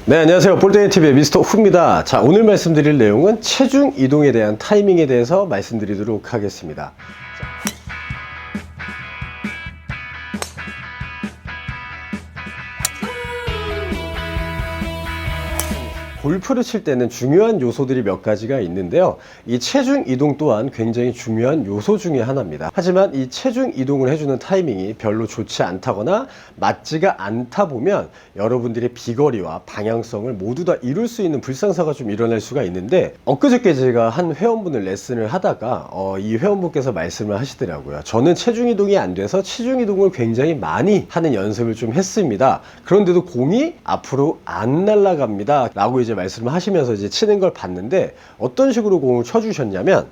네, 안녕하세요. 볼테인TV의 미스터 후입니다. 자, 오늘 말씀드릴 내용은 체중 이동에 대한 타이밍에 대해서 말씀드리도록 하겠습니다. 골프를 칠 때는 중요한 요소들이 몇 가지가 있는데요. 이 체중 이동 또한 굉장히 중요한 요소 중에 하나입니다. 하지만 이 체중 이동을 해주는 타이밍이 별로 좋지 않다거나 맞지가 않다 보면 여러분들의 비거리와 방향성을 모두 다 이룰 수 있는 불상사가 좀 일어날 수가 있는데, 엊그저께 제가 한 회원분을 레슨을 하다가 이 회원분께서 말씀을 하시더라고요. 저는 체중 이동이 안 돼서 체중 이동을 굉장히 많이 하는 연습을 좀 했습니다. 그런데도 공이 앞으로 안 날아갑니다 라고 이제 말씀을 하시면서 이제 치는 걸 봤는데, 어떤 식으로 공을 쳐주셨냐면,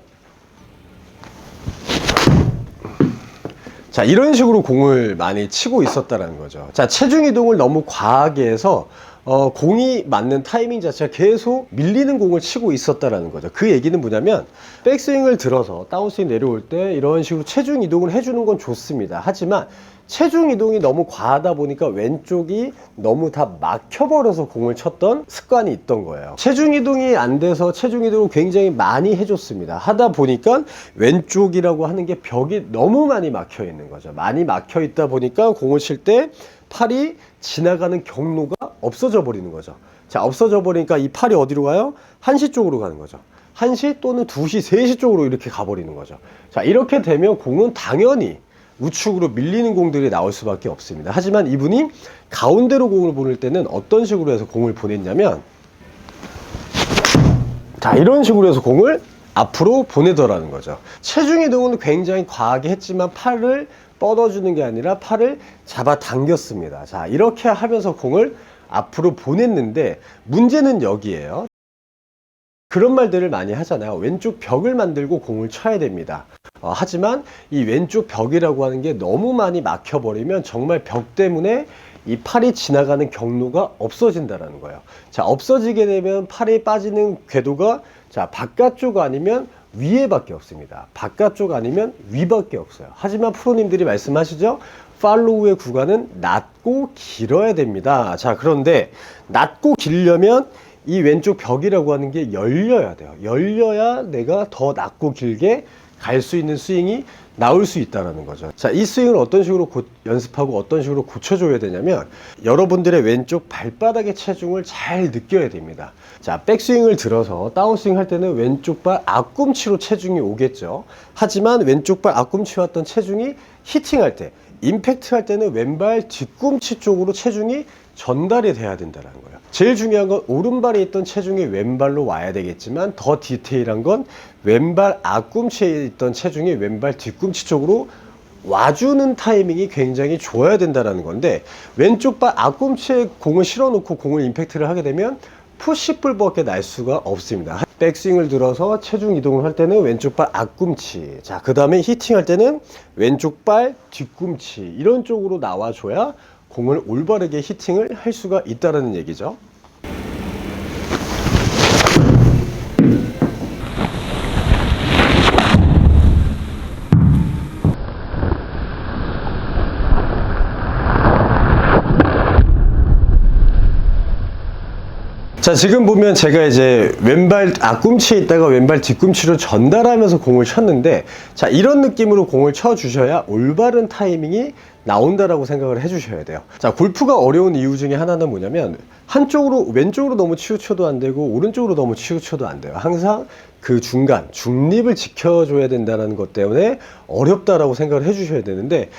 자, 이런 식으로 공을 많이 치고 있었다라는 거죠. 자, 체중 이동을 너무 과하게 해서 공이 맞는 타이밍 자체가 계속 밀리는 공을 치고 있었다라는 거죠. 그 얘기는 뭐냐면, 백스윙을 들어서 다운스윙 내려올 때 이런 식으로 체중 이동을 해주는 건 좋습니다. 하지만 체중 이동이 너무 과하다 보니까 왼쪽이 너무 다 막혀버려서 공을 쳤던 습관이 있던 거예요. 체중 이동이 안 돼서 체중 이동을 굉장히 많이 해줬습니다. 하다 보니까 왼쪽이라고 하는 게 벽이 너무 많이 막혀 있는 거죠. 많이 막혀 있다 보니까 공을 칠 때 팔이 지나가는 경로가 없어져 버리는 거죠. 자, 없어져 버리니까 이 팔이 어디로 가요? 1시 쪽으로 가는 거죠. 1시 또는 2시, 3시 쪽으로 이렇게 가버리는 거죠. 자, 이렇게 되면 공은 당연히 우측으로 밀리는 공들이 나올 수밖에 없습니다. 하지만 이분이 가운데로 공을 보낼 때는 어떤 식으로 해서 공을 보냈냐면, 자, 이런 식으로 해서 공을 앞으로 보내더라는 거죠. 체중 이동은 굉장히 과하게 했지만 팔을 뻗어주는 게 아니라 팔을 잡아 당겼습니다. 자, 이렇게 하면서 공을 앞으로 보냈는데, 문제는 여기에요. 그런 말들을 많이 하잖아요. 왼쪽 벽을 만들고 공을 쳐야 됩니다. 하지만 이 왼쪽 벽이라고 하는 게 너무 많이 막혀버리면 정말 벽 때문에 이 팔이 지나가는 경로가 없어진다는 거예요. 자, 없어지게 되면 팔이 빠지는 궤도가, 자, 바깥쪽 아니면 위에밖에 없습니다. 바깥쪽 아니면 위밖에 없어요. 하지만 프로님들이 말씀하시죠? 팔로우의 구간은 낮고 길어야 됩니다. 자, 그런데 낮고 길려면 이 왼쪽 벽이라고 하는 게 열려야 돼요. 열려야 내가 더 낮고 길게 갈 수 있는 스윙이 나올 수 있다는 거죠. 자, 이 스윙을 어떤 식으로 연습하고 어떤 식으로 고쳐줘야 되냐면, 여러분들의 왼쪽 발바닥의 체중을 잘 느껴야 됩니다. 자, 백스윙을 들어서 다운스윙 할 때는 왼쪽 발 앞꿈치로 체중이 오겠죠. 하지만 왼쪽 발 앞꿈치 왔던 체중이 히팅할 때, 임팩트 할 때는 왼발 뒤꿈치 쪽으로 체중이 전달이 돼야 된다는 거예요. 제일 중요한 건 오른발에 있던 체중이 왼발로 와야 되겠지만, 더 디테일한 건 왼발 앞꿈치에 있던 체중이 왼발 뒤꿈치 쪽으로 와주는 타이밍이 굉장히 좋아야 된다는 건데, 왼쪽 발 앞꿈치에 공을 실어놓고 공을 임팩트를 하게 되면 푸시볼밖에 날 수가 없습니다. 백스윙을 들어서 체중 이동을 할 때는 왼쪽 발 앞꿈치, 자, 그 다음에 히팅할 때는 왼쪽 발 뒤꿈치, 이런 쪽으로 나와줘야 공을 올바르게 히팅을 할 수가 있다는 얘기죠. 자, 지금 보면 제가 이제 왼발 앞꿈치에 있다가 왼발 뒤꿈치로 전달하면서 공을 쳤는데, 자, 이런 느낌으로 공을 쳐 주셔야 올바른 타이밍이 나온다라고 생각을 해 주셔야 돼요. 자, 골프가 어려운 이유 중에 하나는 뭐냐면, 한쪽으로, 왼쪽으로 너무 치우쳐도 안 되고 오른쪽으로 너무 치우쳐도 안 돼요. 항상 그 중간 중립을 지켜줘야 된다는 것 때문에 어렵다라고 생각을 해 주셔야 되는데,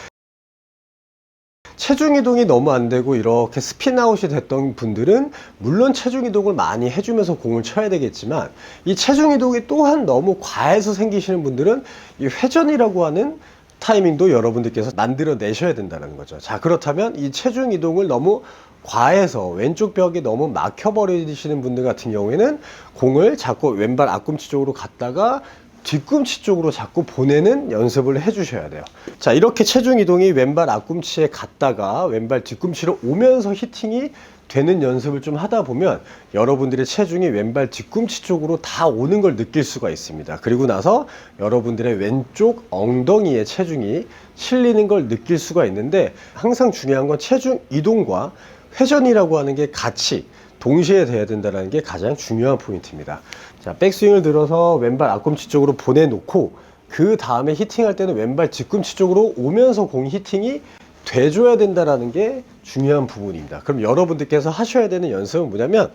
체중 이동이 너무 안 되고 이렇게 스핀아웃이 됐던 분들은 물론 체중 이동을 많이 해주면서 공을 쳐야 되겠지만, 이 체중 이동이 또한 너무 과해서 생기시는 분들은 이 회전이라고 하는 타이밍도 여러분들께서 만들어 내셔야 된다는 거죠. 자, 그렇다면 이 체중 이동을 너무 과해서 왼쪽 벽이 너무 막혀버리시는 분들 같은 경우에는 공을 자꾸 왼발 앞꿈치 쪽으로 갔다가 뒤꿈치 쪽으로 자꾸 보내는 연습을 해 주셔야 돼요. 자, 이렇게 체중 이동이 왼발 앞꿈치에 갔다가 왼발 뒤꿈치로 오면서 히팅이 되는 연습을 좀 하다 보면 여러분들의 체중이 왼발 뒤꿈치 쪽으로 다 오는 걸 느낄 수가 있습니다. 그리고 나서 여러분들의 왼쪽 엉덩이에 체중이 실리는 걸 느낄 수가 있는데, 항상 중요한 건 체중 이동과 회전이라고 하는 게 같이 동시에 돼야 된다는 게 가장 중요한 포인트입니다. 자, 백스윙을 들어서 왼발 앞꿈치 쪽으로 보내놓고 그 다음에 히팅할 때는 왼발 뒤꿈치 쪽으로 오면서 공 히팅이 돼줘야 된다는 게 중요한 부분입니다. 그럼 여러분들께서 하셔야 되는 연습은 뭐냐면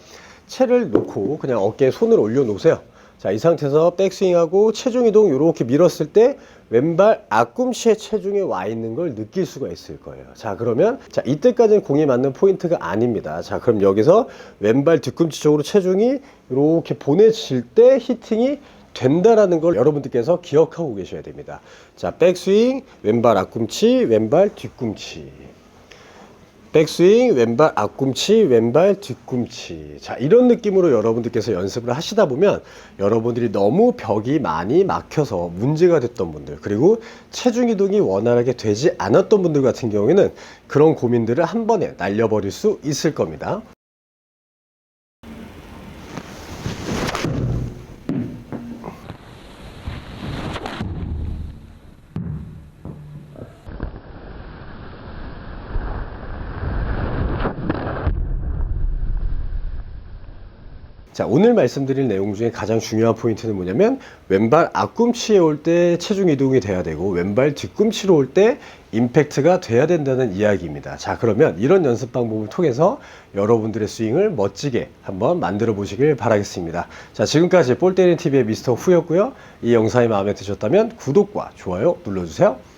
채를 놓고 그냥 어깨에 손을 올려 놓으세요. 자, 이 상태에서 백스윙하고 체중 이동 이렇게 밀었을 때 왼발 앞꿈치에 체중이 와 있는 걸 느낄 수가 있을 거예요. 자, 그러면 자, 이때까지는 공이 맞는 포인트가 아닙니다. 자, 그럼 여기서 왼발 뒤꿈치 쪽으로 체중이 이렇게 보내질 때 히팅이 된다라는 걸 여러분들께서 기억하고 계셔야 됩니다. 자, 백스윙, 왼발 앞꿈치, 왼발 뒤꿈치. 백스윙, 왼발 앞꿈치, 왼발 뒤꿈치. 자, 이런 느낌으로 여러분들께서 연습을 하시다 보면 여러분들이 너무 벽이 많이 막혀서 문제가 됐던 분들, 그리고 체중 이동이 원활하게 되지 않았던 분들 같은 경우에는 그런 고민들을 한 번에 날려버릴 수 있을 겁니다. 자, 오늘 말씀드릴 내용 중에 가장 중요한 포인트는 뭐냐면 왼발 앞꿈치에 올 때 체중 이동이 돼야 되고 왼발 뒤꿈치로 올 때 임팩트가 돼야 된다는 이야기입니다. 자, 그러면 이런 연습 방법을 통해서 여러분들의 스윙을 멋지게 한번 만들어 보시길 바라겠습니다. 자, 지금까지 볼때리는 TV의 미스터 후였고요. 이 영상이 마음에 드셨다면 구독과 좋아요 눌러주세요.